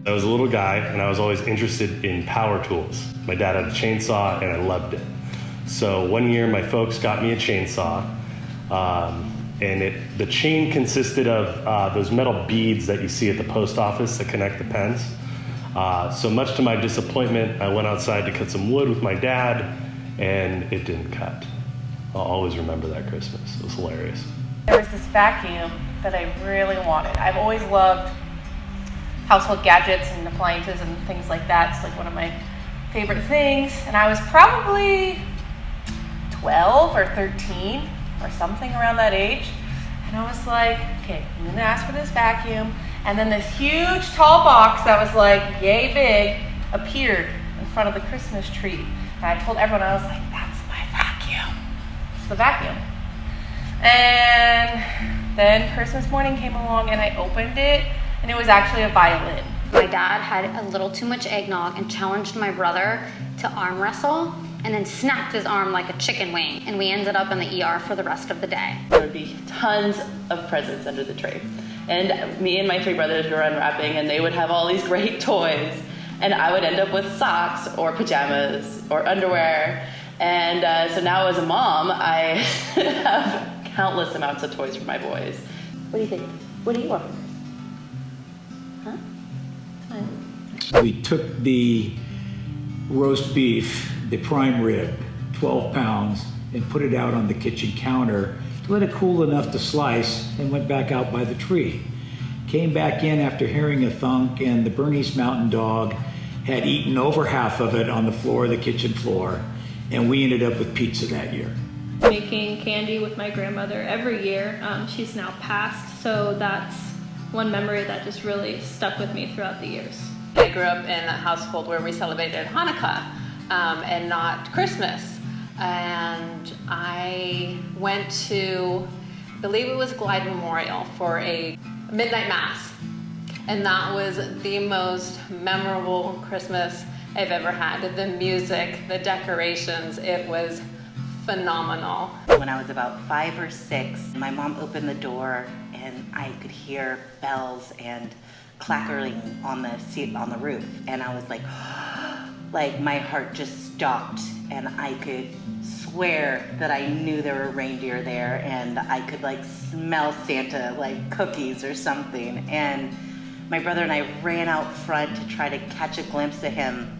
I was a little guy and I was always interested in power tools. My dad had a chainsaw and I loved it. So one year my folks got me a chainsaw, and the chain consisted of those metal beads that you see at the post office that connect the pens. So much to my disappointment, I went outside to cut some wood with my dad and it didn't cut. I'll always remember that Christmas. It was hilarious. There was this vacuum that I really wanted. I've always loved household gadgets and appliances and things like that. It's like one of my favorite things. And I was probably 12 or 13 or something around that age. And I was like, okay, I'm gonna ask for this vacuum. And then this huge tall box that was like yay big appeared in front of the Christmas tree. And I told everyone, I was like, that's my vacuum. It's the vacuum. And then Christmas morning came along and I opened it and it was actually a violin. My dad had a little too much eggnog and challenged my brother to arm wrestle and then snapped his arm like a chicken wing, and we ended up in the ER for the rest of the day. There would be tons of presents under the tree. And me and my three brothers were unwrapping and they would have all these great toys. And I would end up with socks or pajamas or underwear. And so now as a mom, I have countless amounts of toys for my boys. What do you think? What do you want? Huh? Fine. We took the roast beef, the prime rib, 12 pounds, and put it out on the kitchen counter to let it cool enough to slice, and went back out by the tree. Came back in after hearing a thunk, and the Bernese Mountain Dog had eaten over half of it on the floor of the kitchen floor, and we ended up with pizza that year. Making candy with my grandmother every year. She's now passed, so that's one memory that just really stuck with me throughout the years. I grew up in a household where we celebrated Hanukkah and not Christmas. And I went to, I believe it was Glide Memorial, for a midnight mass. And that was the most memorable Christmas I've ever had. The music, the decorations, it was phenomenal. When I was about 5 or 6, my mom opened the door and I could hear bells and clackering on the roof. And I was like my heart just stopped, and I could swear that I knew there were reindeer there, and I could smell Santa cookies or something. And my brother and I ran out front to try to catch a glimpse of him,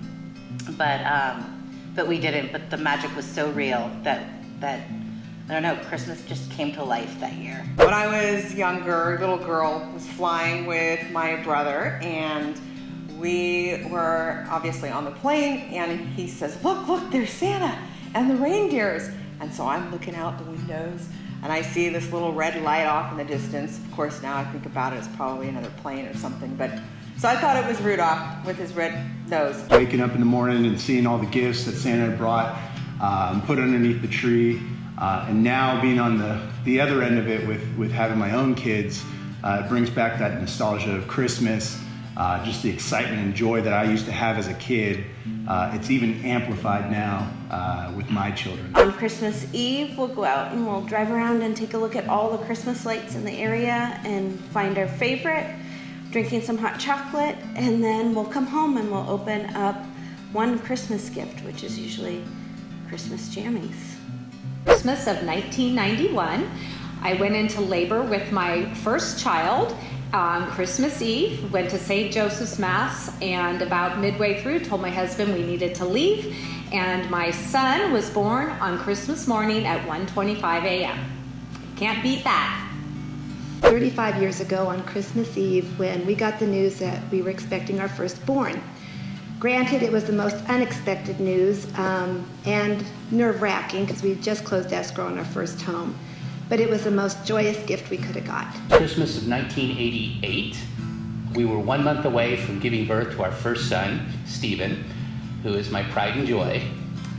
but we didn't. But the magic was so real that I don't know, Christmas just came to life that year. When I was younger, little girl was flying with my brother, and we were obviously on the plane, and he says, look, there's Santa and the reindeers. And so I'm looking out the windows and I see this little red light off in the distance. Of course, now I think about it, it's probably another plane or something. So I thought it was Rudolph with his red nose. Waking up in the morning and seeing all the gifts that Santa had brought and put underneath the tree, and now being on the other end of it with having my own kids, it brings back that nostalgia of Christmas. Just the excitement and joy that I used to have as a kid, it's even amplified now with my children. On Christmas Eve, we'll go out and we'll drive around and take a look at all the Christmas lights in the area and find our favorite, drinking some hot chocolate, and then we'll come home and we'll open up one Christmas gift, which is usually Christmas jammies. Christmas of 1991, I went into labor with my first child. On Christmas Eve, went to St. Joseph's Mass, and about midway through told my husband we needed to leave, and my son was born on Christmas morning at 1:25 a.m. Can't beat that. 35 years ago on Christmas Eve, when we got the news that we were expecting our firstborn. Granted, it was the most unexpected news and nerve-wracking because we had just closed escrow on our first home. But it was the most joyous gift we could have got. Christmas of 1988, we were 1 month away from giving birth to our first son, Stephen, who is my pride and joy.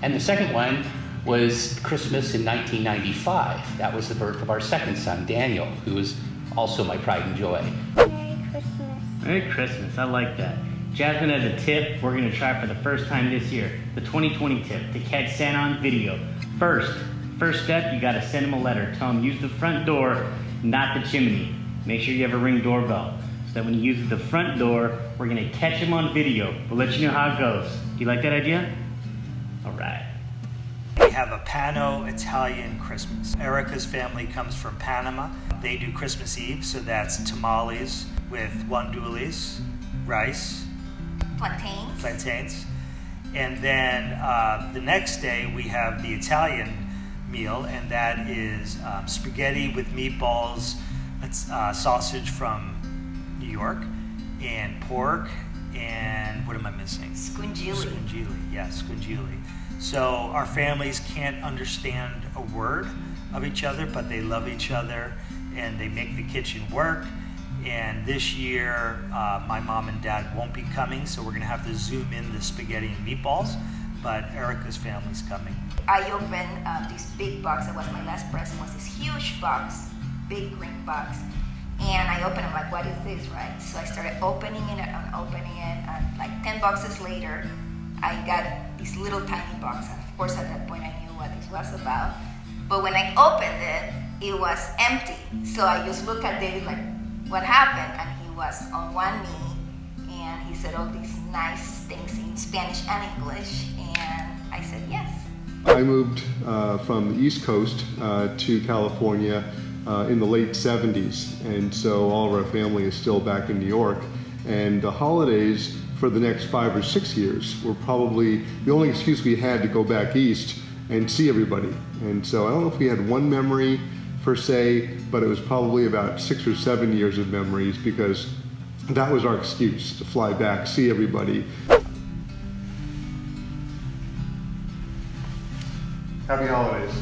And the second one was Christmas in 1995. That was the birth of our second son, Daniel, who is also my pride and joy. Merry Christmas. Merry Christmas, I like that. Jasmine has a tip we're gonna try for the first time this year. The 2020 tip, to catch Santa on video. First step, you gotta send him a letter. Tell him use the front door, not the chimney. Make sure you have a Ring doorbell. that when he uses the front door, we're gonna catch him on video. We'll let you know how it goes. Do you like that idea? All right. We have a Pano-Italian Christmas. Erica's family comes from Panama. They do Christmas Eve, so that's tamales with guandules, rice, plantains. And then the next day we have the Italian meal, and that is spaghetti with meatballs, sausage from New York, and pork, and what am I missing? Scungili, yes, scungili. So our families can't understand a word of each other, but they love each other, and they make the kitchen work. And this year, my mom and dad won't be coming, so we're gonna have to zoom in the spaghetti and meatballs, but Erica's family's coming. I opened this big box. That was my last present, was this huge box, big green box. And I opened it, like, what is this, right? So I started opening it and opening it, and like 10 boxes later, I got this little tiny box. And of course, at that point, I knew what this was about. But when I opened it, it was empty. So I just looked at David like, what happened? And he was on one knee, and he said all these nice things in Spanish and English, and I said yes. I moved from the East Coast to California in the late 70s, and so all of our family is still back in New York. And the holidays for the next 5 or 6 years were probably the only excuse we had to go back east and see everybody. And so I don't know if we had one memory per se, but it was probably about 6 or 7 years of memories, because that was our excuse to fly back, see everybody. Happy holidays.